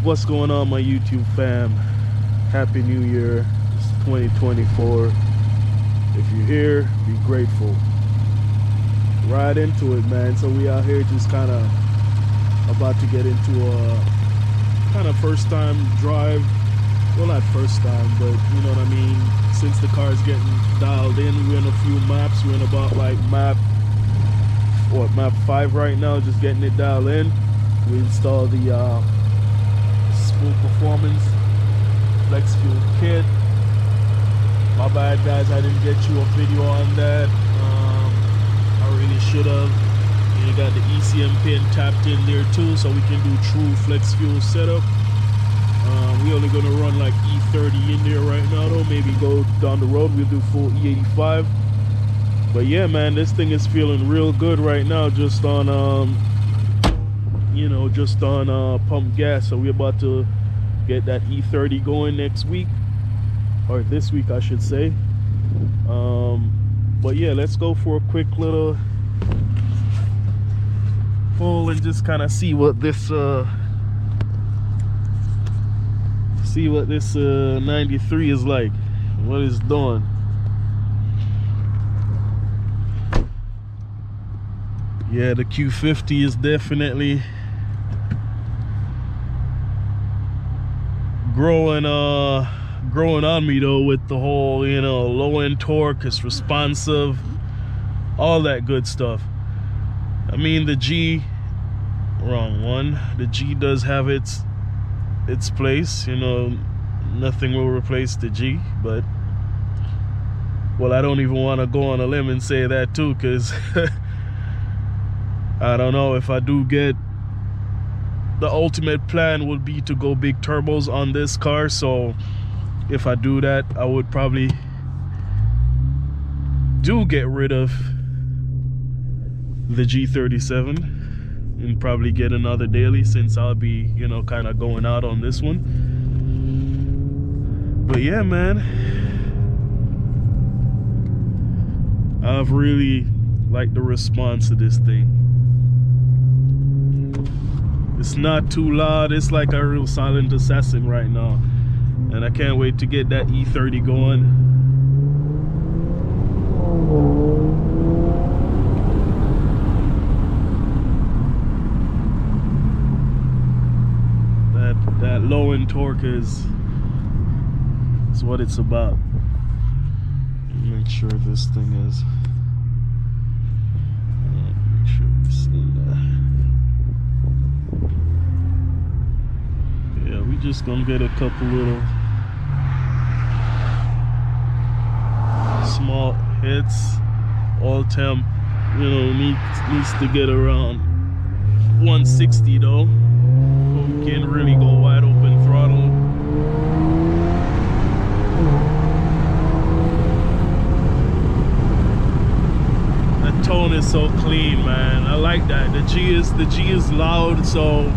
What's going on, my YouTube fam? Happy New Year. It's 2024. If you're here, be grateful. Right into it, man. So we out here just kind of about to get into a kind of first time drive. Well, not first time, but you know what I mean. Since the car's getting dialed in, we're in a few maps. We're in about like map 5 right now, just getting it dialed in. We installed the Full Performance Flex Fuel kit. My bad, guys, I didn't get you a video on that. I really should have. You got the ECM pin tapped in there too, so we can do true flex fuel setup. We're only gonna run like E30 in there right now though. Maybe go down the road, we'll do full E85. But yeah, man, this thing is feeling real good right now, just on you know, just on pump gas. So we're about to get that E30 going next week, or this week I should say. But yeah, let's go for a quick little pull and just kind of see what this 93 is like, what it's doing. Yeah, the Q50 is definitely growing on me though, with the whole, you know, low end torque. It's responsive, all that good stuff. I mean, the G, wrong one, the G does have its place, you know. Nothing will replace the G, but well, I don't even want to go on a limb and say that too, because I don't know if I do get, the ultimate plan would be to go big turbos on this car. So if I do that, I would probably do get rid of the G37 and probably get another daily, since I'll be, you know, kind of going out on this one. But yeah, man, I've really liked the response to this thing. It's not too loud. It's like a real silent assassin right now, and I can't wait to get that E30 going. That low end torque is what it's about. Make sure this thing is. Make sure it's in there. Yeah, we just gonna get a couple little small hits. Oil temp, you know, needs to get around 160 though, but we can't really go wide open throttle. The tone is so clean, man. I like that. The G is loud, so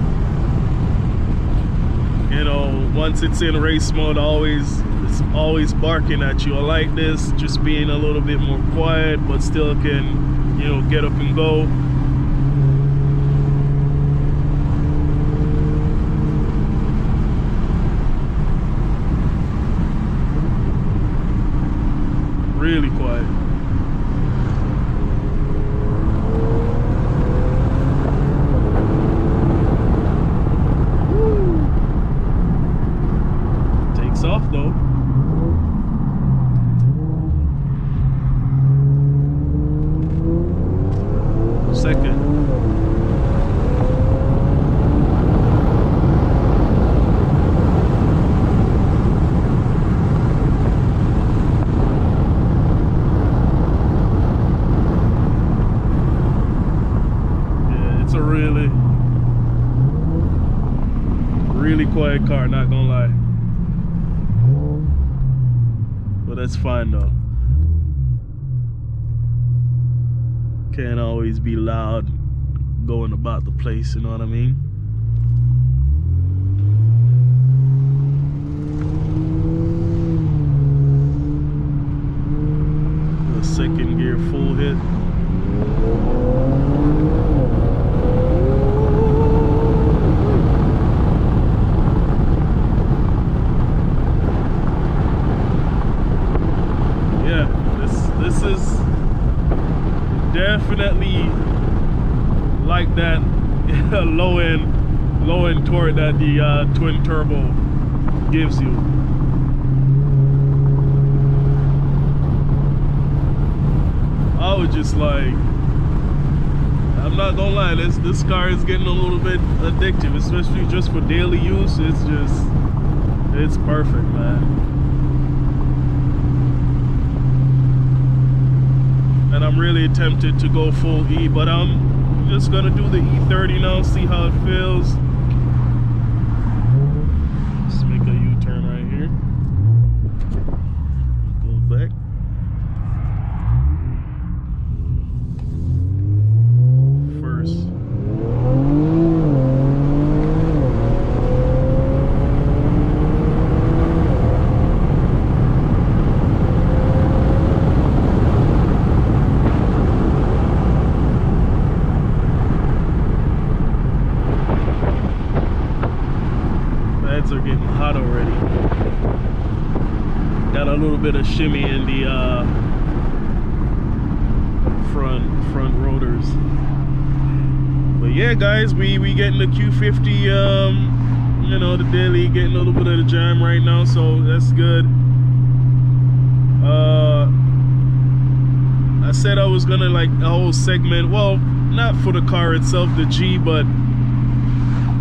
you know, once it's in race mode, it's always barking at you. I like this, just being a little bit more quiet, but still can, you know, get up and go. Really quiet. Off though. Second. Yeah, it's a really quiet car, not gonna lie. But that's fine though. Can't always be loud going about the place, you know what I mean? The second gear full hit. is definitely like that low end torque that the twin turbo gives you. I was just like, I'm not gonna lie, this car is getting a little bit addictive, especially just for daily use. It's perfect, man. And I'm really tempted to go full E, but I'm just gonna do the E30 now, see how it feels. Let's make a U-turn right here. Go back. Are getting hot already. Got a little bit of shimmy in the front rotors. But yeah, guys, we getting the Q50, you know, the daily, getting a little bit of the jam right now, so that's good. I said I was gonna like a whole segment, well, not for the car itself, the G, but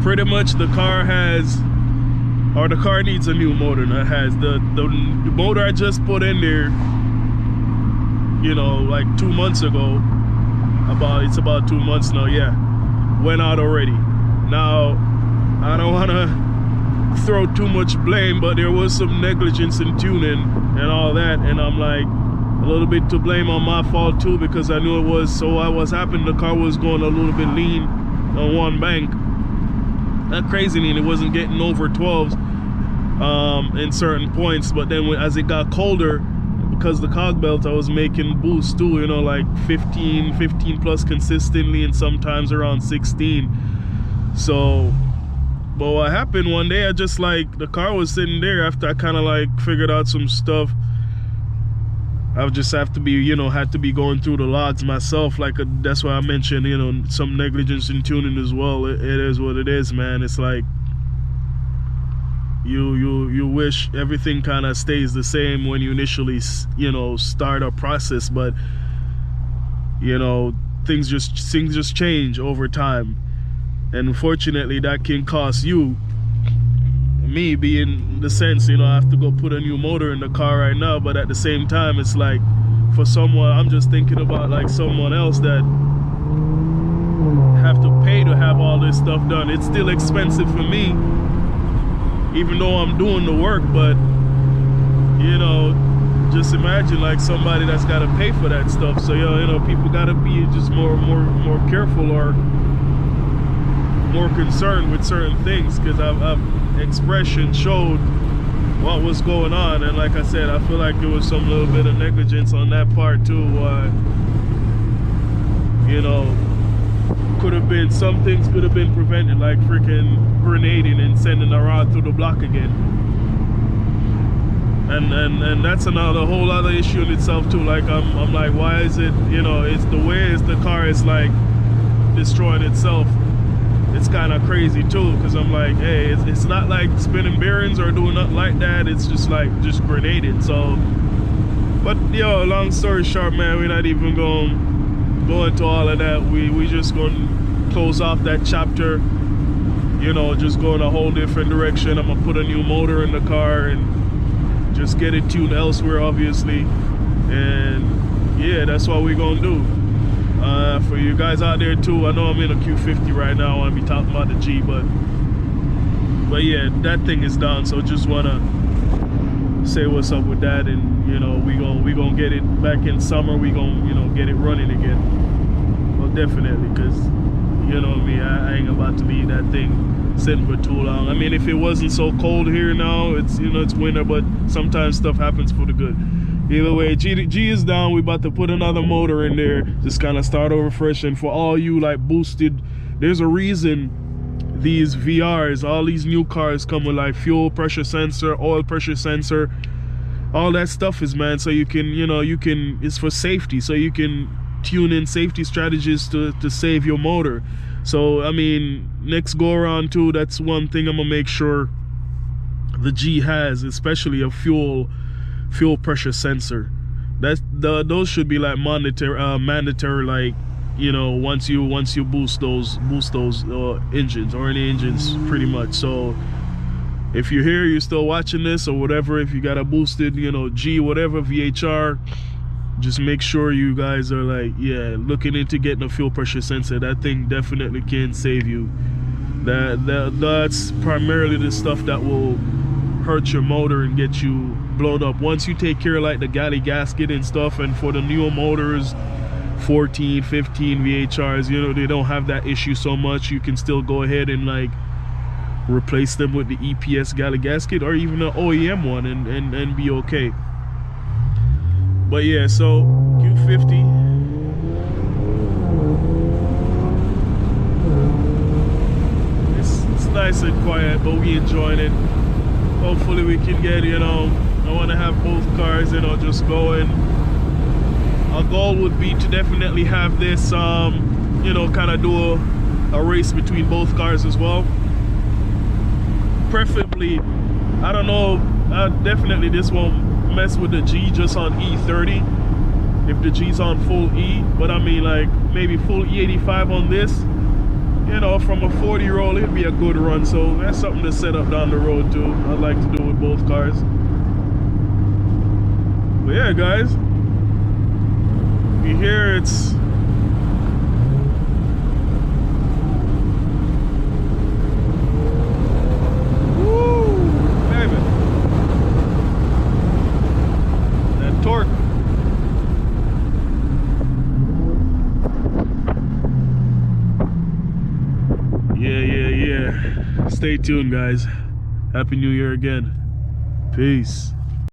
pretty much the car has, or the car needs a new motor. That has the motor I just put in there, you know, like 2 months ago. It's about 2 months now, yeah. Went out already. Now, I don't wanna throw too much blame, but there was some negligence in tuning and all that, and I'm like a little bit to blame on my fault too, because I knew it was, so what happened, the car was going a little bit lean on one bank. Not crazy lean, it wasn't getting over 12s in certain points, but then as it got colder, because the cog belt, I was making boost too, you know, like 15 plus consistently, and sometimes around 16. So, but what happened one day, I just like, the car was sitting there after I kind of like figured out some stuff. I would just have to be, you know, had to be going through the logs myself. Like that's why I mentioned, you know, some negligence in tuning as well. It is what it is, man. It's like you wish everything kind of stays the same when you initially, you know, start a process, but you know, things just change over time, and unfortunately that can cost you. Me being the sense, you know, I have to go put a new motor in the car right now, but at the same time, it's like for someone, I'm just thinking about like someone else that have to pay to have all this stuff done. It's still expensive for me, even though I'm doing the work, but you know, just imagine like somebody that's got to pay for that stuff. So you know, people got to be just more careful or more concerned with certain things, because I've expression showed what was going on, and like I said, I feel like there was some little bit of negligence on that part too. You know, could have been, some things could have been prevented, like freaking grenading and sending a rod through the block again. And that's another whole other issue in itself too. Like I'm like, why is it, you know, it's the way the car is like destroying itself. It's kind of crazy too, because I'm like, hey, it's not like spinning bearings or doing nothing like that. It's just like just grenading. So, but yo, long story short, man, we're not even going to go into all of that. We just going to close off that chapter, you know, just go in a whole different direction. I'm gonna put a new motor in the car and just get it tuned elsewhere, obviously. And yeah, that's what we're gonna do. For you guys out there too, I know I'm in a Q50 right now. I want to be talking about the G, but yeah, that thing is done. So just wanna say what's up with that, and you know, we gonna get it back in summer. We gonna, you know, get it running again. Well, definitely, because you know me, I ain't about to leave that thing sitting for too long. I mean, if it wasn't so cold here now, it's, you know, it's winter, but sometimes stuff happens for the good. Either way, G is down. We about to put another motor in there, just kind of start over fresh. And for all you like boosted, there's a reason these VRs, all these new cars come with like fuel pressure sensor, oil pressure sensor, all that stuff is, man, so you can, you know, you can, it's for safety, so you can tune in safety strategies to save your motor. So I mean, next go around too, that's one thing I'm gonna make sure the G has, especially a fuel pressure sensor. Those should be like mandatory, like, you know, once you boost those engines, or any engines pretty much. So if you're here, you're still watching this or whatever, if you got a boosted, you know, G, whatever, VHR, just make sure you guys are like, yeah, looking into getting a fuel pressure sensor. That thing definitely can save you. That's primarily the stuff that will hurt your motor and get you blown up. Once you take care of like the galley gasket and stuff, and for the newer motors, 14, 15 VHRs, you know, they don't have that issue so much. You can still go ahead and like replace them with the EPS galley gasket, or even an OEM one, and be okay. But yeah, so Q50, it's nice and quiet, but we enjoying it. Hopefully we can get, you know, I want to have both cars, you know, just going. Our goal would be to definitely have this, you know, kind of do a race between both cars as well. Preferably, I don't know, definitely this won't mess with the G just on E30 if the G's on full E, but I mean, like, maybe full E85 on this, you know, from a 40-year-old, it'd be a good run. So that's something to set up down the road too. I'd like to do with both cars. But yeah, guys, you hear it's torque. Yeah. Stay tuned, guys. Happy New Year again. Peace.